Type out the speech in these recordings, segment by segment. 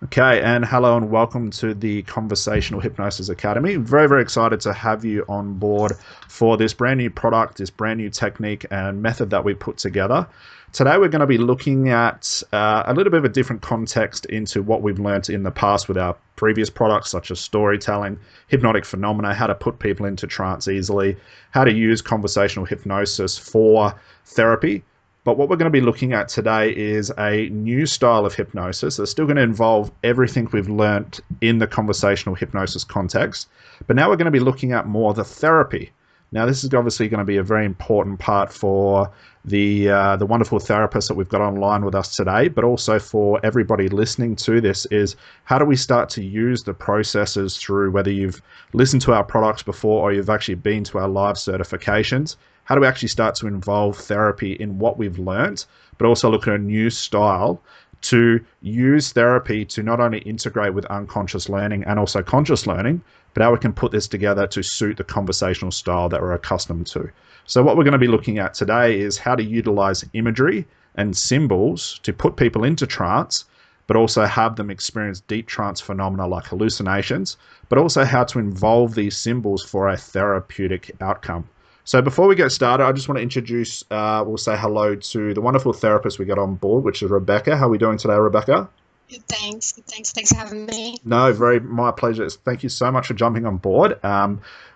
Okay, and hello and welcome to the Conversational Hypnosis Academy. Very, very excited to have you on board for this brand new product, this brand new technique and method that we put together. Today, we're going to be looking at a little bit of a different context into what we've learned in the past with our previous products, such as storytelling, hypnotic phenomena, how to put people into trance easily, how to use conversational hypnosis for therapy. But what we're going to be looking at today is a new style of hypnosis that's still going to involve everything we've learnt in the conversational hypnosis context. But now we're going to be looking at more the therapy. Now, this is obviously going to be a very important part for the wonderful therapists that we've got online with us today, but also for everybody listening to this is how do we start to use the processes through whether you've listened to our products before or you've actually been to our live certifications. How do we actually start to involve therapy in what we've learnt, but also look at a new style to use therapy to not only integrate with unconscious learning and also conscious learning, but how we can put this together to suit the conversational style that we're accustomed to. So what we're going to be looking at today is how to utilize imagery and symbols to put people into trance, but also have them experience deep trance phenomena like hallucinations, but also how to involve these symbols for a therapeutic outcome. So before we get started, I just want to introduce, we'll say hello to the wonderful therapist we got on board, which is Rebecca. How are we doing today, Rebecca? Good, thanks. Good, thanks. Thanks for having me. No, my pleasure. Thank you so much for jumping on board.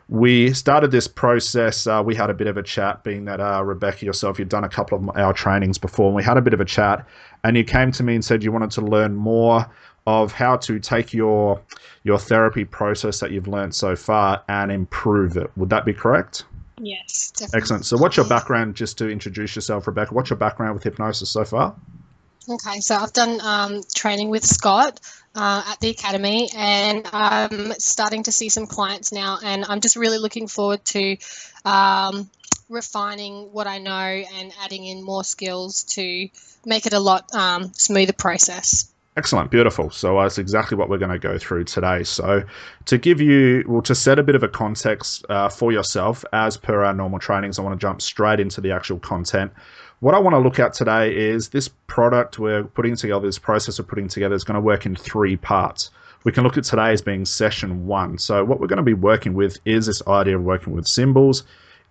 We started this process. We had a bit of a chat, being that Rebecca, yourself, you'd done a couple of our trainings before, and we had a bit of a chat, and you came to me and said you wanted to learn more of how to take your therapy process that you've learned so far and improve it. Would that be correct? Yes, Excellent. definitely. So what's your background, just to introduce yourself, Rebecca, what's your background with hypnosis so far? Okay, so I've done training with Scott at the academy, and I'm starting to see some clients now, and I'm just really looking forward to refining what I know and adding in more skills to make it a lot smoother process. Excellent. Beautiful. So that's exactly what we're going to go through today. So to give you, well, to set a bit of a context for yourself, as per our normal trainings, I want to jump straight into the actual content. What I want to look at today is this product we're putting together, this process we're putting together is going to work in three parts. We can look at today as being session one. So what we're going to be working with is this idea of working with symbols,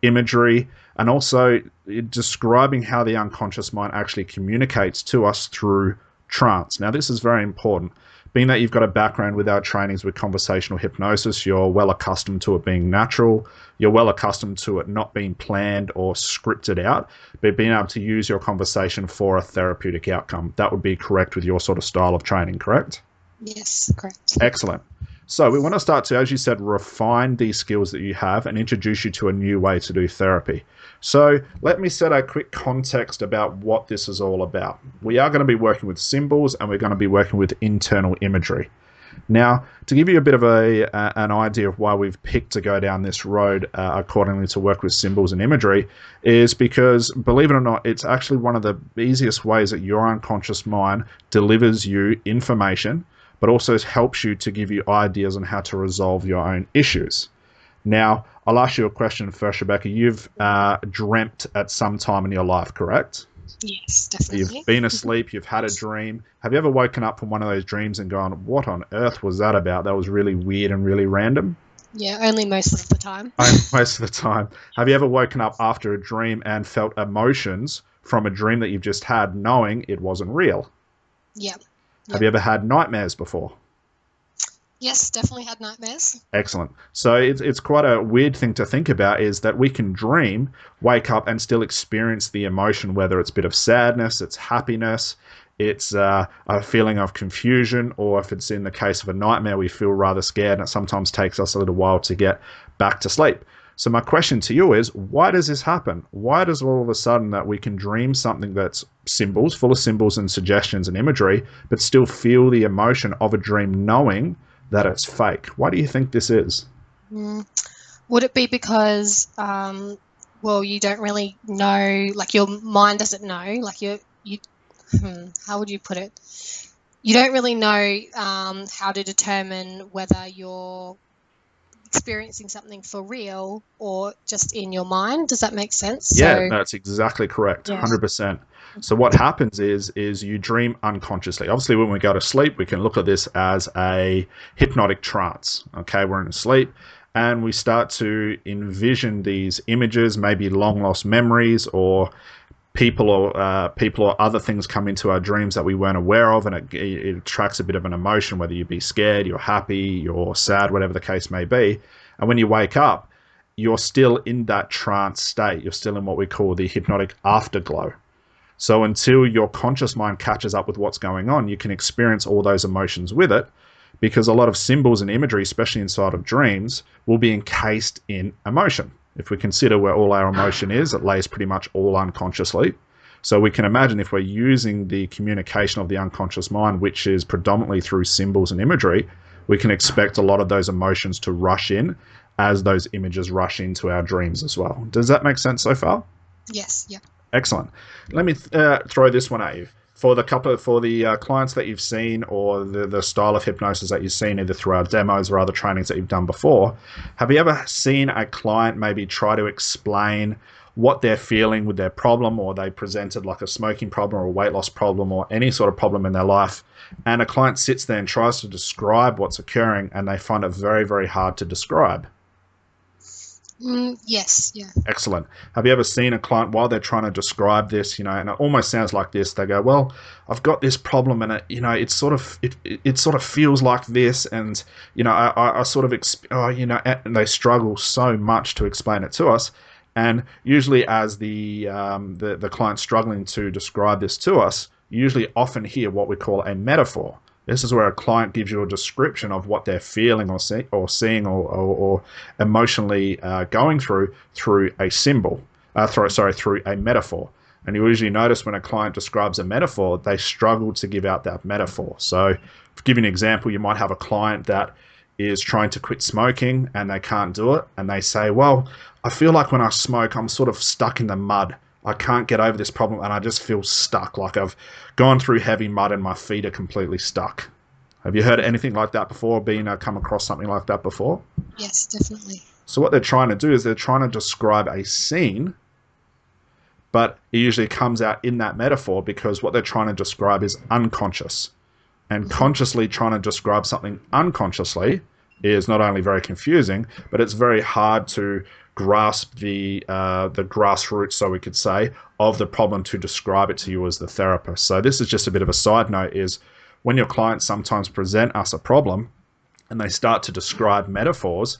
imagery, and also describing how the unconscious mind actually communicates to us through trance. Now, this is very important. Being that you've got a background with our trainings with conversational hypnosis, you're well accustomed to it being natural. You're well accustomed to it not being planned or scripted out, but being able to use your conversation for a therapeutic outcome. That would be correct with your sort of style of training, correct? Yes, correct. Excellent. So we want to start to, as you said, refine these skills that you have and introduce you to a new way to do therapy. So let me set a quick context about what this is all about. We are going to be working with symbols and we're going to be working with internal imagery. Now, to give you a bit of an idea of why we've picked to go down this road accordingly to work with symbols and imagery is because, believe it or not, it's actually one of the easiest ways that your unconscious mind delivers you information, but also helps you to give you ideas on how to resolve your own issues. Now, I'll ask you a question first, Rebecca. You've dreamt at some time in your life, correct? Yes, You've definitely. been asleep, you've had a dream. Have you ever woken up from one of those dreams and gone, what on earth was that about? That was really weird and really random? Yeah, only most of the time. Most of the time. Have you ever woken up after a dream and felt emotions from a dream that you've just had, knowing it wasn't real? Yeah, Have yeah. you ever had nightmares before? Yes, definitely had nightmares. Excellent. So it's quite a weird thing to think about is that we can dream, wake up, and still experience the emotion, whether it's a bit of sadness, it's happiness, it's a feeling of confusion, or if it's in the case of a nightmare, we feel rather scared, and it sometimes takes us a little while to get back to sleep. So my question to you is, why does this happen? Why does all of a sudden that we can dream something that's symbols, full of symbols and suggestions and imagery, but still feel the emotion of a dream knowing that it's fake? Why do you think this is? Mm. Would it be because, well, you don't really know, like your mind doesn't know, like how would you put it? You don't really know how to determine whether experiencing something for real or just in your mind. Does that make sense? Yeah, So that's exactly correct. yeah. 100%. So what happens is you dream unconsciously. Obviously, when we go to sleep, we can look at this as a hypnotic trance. Okay, we're in sleep and we start to envision these images, maybe long lost memories or people or other things come into our dreams that we weren't aware of, and it attracts a bit of an emotion, whether you be scared, you're happy, you're sad, whatever the case may be. And when you wake up, you're still in that trance state. You're still in what we call the hypnotic afterglow. So until your conscious mind catches up with what's going on, you can experience all those emotions with it, because a lot of symbols and imagery, especially inside of dreams, will be encased in emotion. If we consider where all our emotion is, it lays pretty much all unconsciously. So we can imagine if we're using the communication of the unconscious mind, which is predominantly through symbols and imagery, we can expect a lot of those emotions to rush in as those images rush into our dreams as well. Does that make sense so far? Yes. Yeah. Excellent. Let me throw this one at you. For the clients that you've seen, or the style of hypnosis that you've seen either through our demos or other trainings that you've done before, have you ever seen a client maybe try to explain what they're feeling with their problem, or they presented like a smoking problem or a weight loss problem or any sort of problem in their life, and a client sits there and tries to describe what's occurring and they find it very, very hard to describe? Yes. Yeah. Excellent. Have you ever seen a client while they're trying to describe this, and it almost sounds like this? They go, "Well, I've got this problem, and it sort of feels like this, and I sort of, and they struggle so much to explain it to us." And usually, as the client struggling to describe this to us, you usually often hear what we call a metaphor. This is where a client gives you a description of what they're feeling or seeing or emotionally going through a symbol, through a metaphor. And you usually notice when a client describes a metaphor, they struggle to give out that metaphor. So to give you an example, you might have a client that is trying to quit smoking and they can't do it. And they say, "Well, I feel like when I smoke, I'm sort of stuck in the mud. I can't get over this problem and I just feel stuck, like I've gone through heavy mud and my feet are completely stuck." Have you heard anything like that before? Come across something like that before? Yes, definitely. So what they're trying to do is they're trying to describe a scene, but it usually comes out in that metaphor because what they're trying to describe is unconscious. And consciously trying to describe something unconsciously is not only very confusing, but it's very hard to grasp the grassroots, so we could say, of the problem to describe it to you as the therapist. So this is just a bit of a side note, is when your clients sometimes present us a problem and they start to describe metaphors,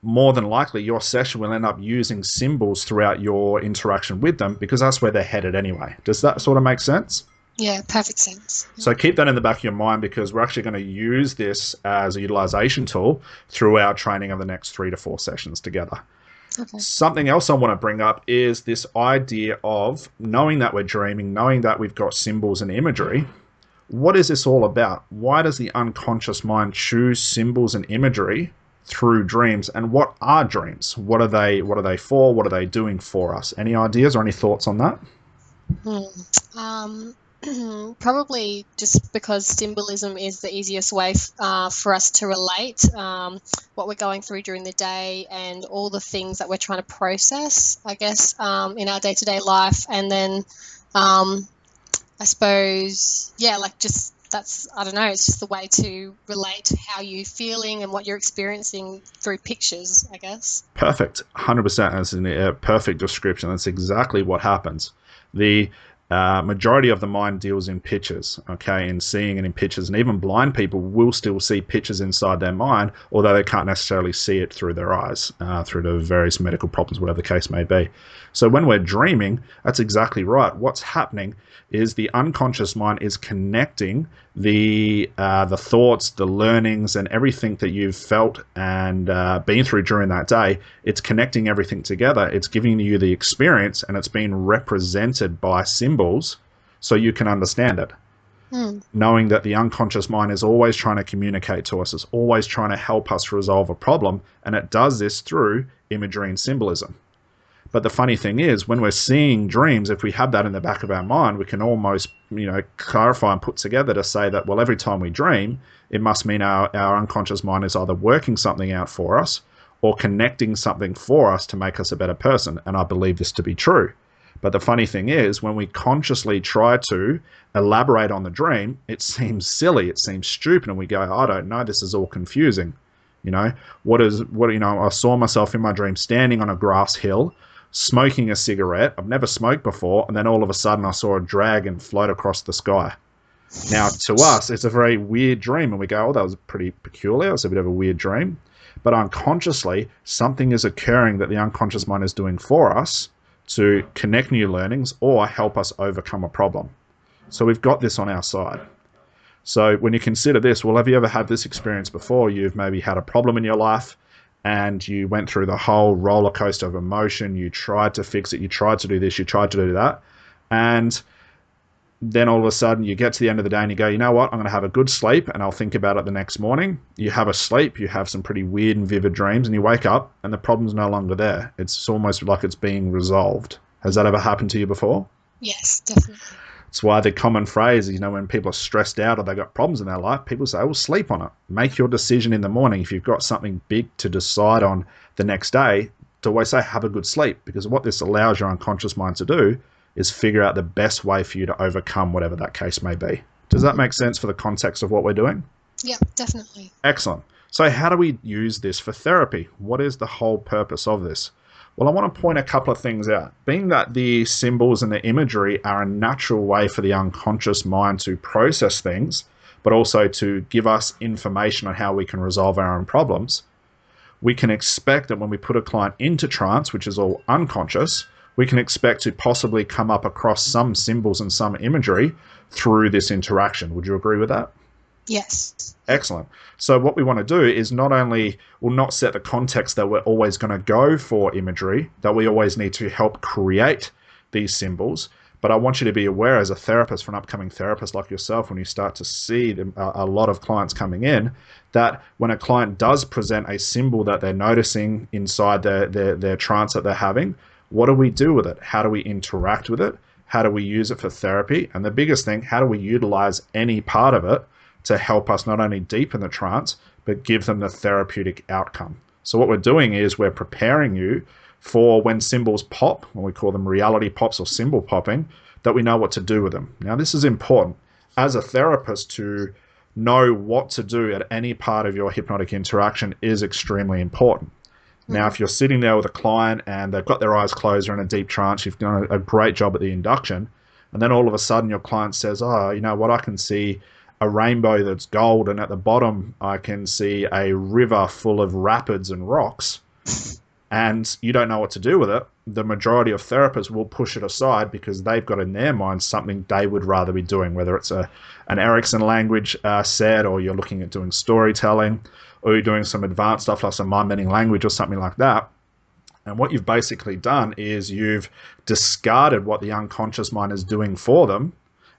more than likely your session will end up using symbols throughout your interaction with them, because that's where they're headed anyway. Does that sort of make sense? Yeah, perfect sense. So keep that in the back of your mind, because we're actually going to use this as a utilization tool through our training of the next 3 to 4 sessions together. Okay. Something else I want to bring up is this idea of knowing that we're dreaming, knowing that we've got symbols and imagery. What is this all about? Why does the unconscious mind choose symbols and imagery through dreams? And what are dreams? What are they for? What are they doing for us? Any ideas or any thoughts on that? Probably just because symbolism is the easiest way for us to relate what we're going through during the day and all the things that we're trying to process, I guess, in our day-to-day life. And then I suppose, yeah, like just that's, I don't know, it's just the way to relate how you're feeling and what you're experiencing through pictures, I guess. Perfect. 100%. That's a perfect description. That's exactly what happens. The majority of the mind deals in pictures, okay, in seeing and in pictures. And even blind people will still see pictures inside their mind, although they can't necessarily see it through their eyes, through the various medical problems, whatever the case may be. So when we're dreaming, that's exactly right. What's happening is the unconscious mind is connecting the thoughts, the learnings, and everything that you've felt and been through during that day. It's connecting everything together. It's giving you the experience, and it's being represented by symbols so you can understand it. Knowing that the unconscious mind is always trying to communicate to us, is always trying to help us resolve a problem, and it does this through imagery and symbolism. But the funny thing is, when we're seeing dreams, if we have that in the back of our mind, we can almost, clarify and put together to say that, well, every time we dream, it must mean our unconscious mind is either working something out for us, or connecting something for us to make us a better person. And I believe this to be true. But the funny thing is, when we consciously try to elaborate on the dream, it seems silly, it seems stupid, and we go, I don't know, this is all confusing. I saw myself in my dream standing on a grass hill, smoking a cigarette. I've never smoked before, and then all of a sudden I saw a dragon float across the sky. Now, to us, it's a very weird dream, and we go, oh, that was pretty peculiar. It's a bit of a weird dream. But unconsciously, something is occurring that the unconscious mind is doing for us to connect new learnings or help us overcome a problem. So we've got this on our side. So when you consider this, well, have you ever had this experience before? You've maybe had a problem in your life and you went through the whole roller coaster of emotion. You tried to fix it. You tried to do this. You tried to do that. And then all of a sudden you get to the end of the day and you go, you know what, I'm going to have a good sleep and I'll think about it the next morning. You have a sleep, you have some pretty weird and vivid dreams, and you wake up and the problem's no longer there. It's almost like it's being resolved. Has that ever happened to you before? Yes, definitely. It's why the common phrase is, when people are stressed out or they've got problems in their life, people say, well, sleep on it. Make your decision in the morning. If you've got something big to decide on the next day, to always say, have a good sleep, because what this allows your unconscious mind to do is figure out the best way for you to overcome whatever that case may be. Does that make sense for the context of what we're doing? Yeah, definitely. Excellent. So how do we use this for therapy? What is the whole purpose of this? Well, I want to point a couple of things out. Being that the symbols and the imagery are a natural way for the unconscious mind to process things, but also to give us information on how we can resolve our own problems, we can expect that when we put a client into trance, which is all unconscious, we can expect to possibly come up across some symbols and some imagery through this interaction. Would you agree with that? Yes. Excellent. So what we want to do is not only, we'll not set the context that we're always going to go for imagery, that we always need to help create these symbols, but I want you to be aware as a therapist, for an upcoming therapist like yourself, when you start to see a lot of clients coming in, that when a client does present a symbol that they're noticing inside their trance that they're having, what do we do with it? How do we interact with it? How do we use it for therapy? And the biggest thing, how do we utilize any part of it to help us not only deepen the trance, but give them the therapeutic outcome? So what we're doing is we're preparing you for when symbols pop, when we call them reality pops or symbol popping, that we know what to do with them. Now, this is important as a therapist to know what to do at any part of your hypnotic interaction is extremely important. Now, if you're sitting there with a client and they've got their eyes closed, they're in a deep trance, you've done a great job at the induction, and then all of a sudden your client says, oh, you know what, I can see a rainbow that's gold, and at the bottom I can see a river full of rapids and rocks, and you don't know what to do with it, the majority of therapists will push it aside because they've got in their mind something they would rather be doing, whether it's an Erickson language set, or you're looking at doing storytelling, or you're doing some advanced stuff like some mind-bending language or something like that. And what you've basically done is you've discarded what the unconscious mind is doing for them,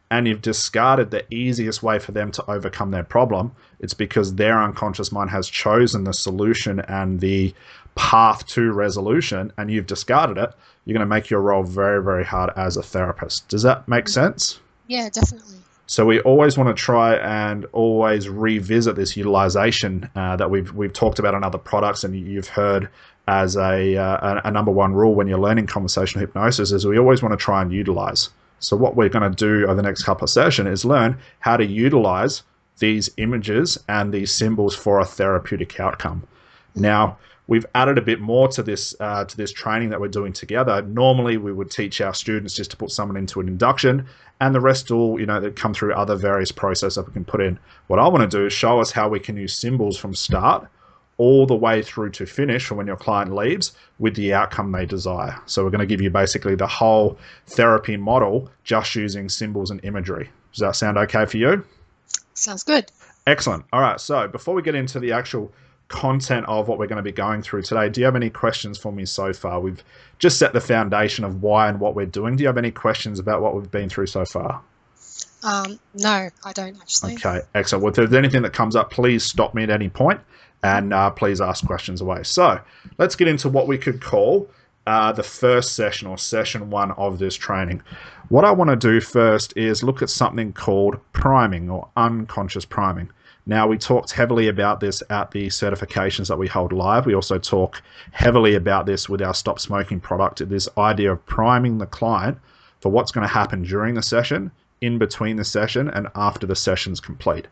and you've discarded the easiest way for them to overcome their problem. It's because their unconscious mind has chosen the solution and the path to resolution, and you've discarded it. You're going to make your role very, very hard as a therapist. Does that make sense? Yeah, definitely. So we always want to try and always revisit this utilization that we've talked about on other products, and you've heard as a number one rule when you're learning conversational hypnosis is we always want to try and utilize. So what we're going to do over the next couple of sessions is learn how to utilize these images and these symbols for a therapeutic outcome. Now, we've added a bit more to this training that we're doing together. Normally, we would teach our students just to put someone into an induction, and the rest will, they come through other various processes that we can put in. What I want to do is show us how we can use symbols from start all the way through to finish for when your client leaves with the outcome they desire. So we're going to give you basically the whole therapy model just using symbols and imagery. Does that sound okay for you? Sounds good. Excellent. All right. So before we get into the actual content of what we're going to be going through today, do you have any questions for me so far? We've just set the foundation of why and what we're doing. Do you have any questions about what we've been through so far? No, I don't actually. Okay, excellent. Well, if there's anything that comes up, please stop me at any point and please ask questions away. So let's get into what we could call the first session, or session one of this training. What I want to do first is look at something called priming, or unconscious priming. Now, we talked heavily about this at the certifications that we hold live. We also talk heavily about this with our Stop Smoking product, this idea of priming the client for what's going to happen during the session, in between the session, and after the session's complete.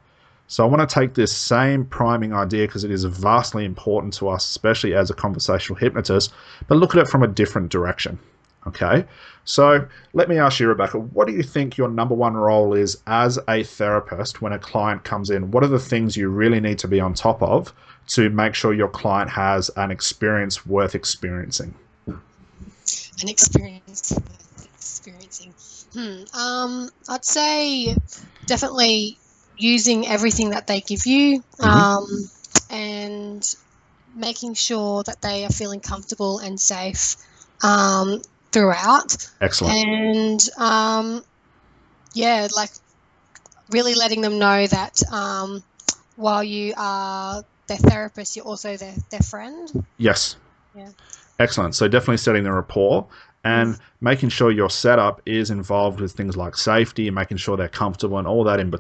So I want to take this same priming idea, because it is vastly important to us, especially as a conversational hypnotist, but look at it from a different direction. Okay, so let me ask you, Rebecca, what do you think your number one role is as a therapist when a client comes in? What are the things you really need to be on top of to make sure your client has an experience worth experiencing? An experience worth experiencing. I'd say definitely using everything that they give you, and making sure that they are feeling comfortable and safe throughout. Excellent. And like really letting them know that while you are their therapist, you're also their friend. Yes. Yeah. Excellent. So definitely setting the rapport and making sure your setup is involved with things like safety and making sure they're comfortable and all that in between.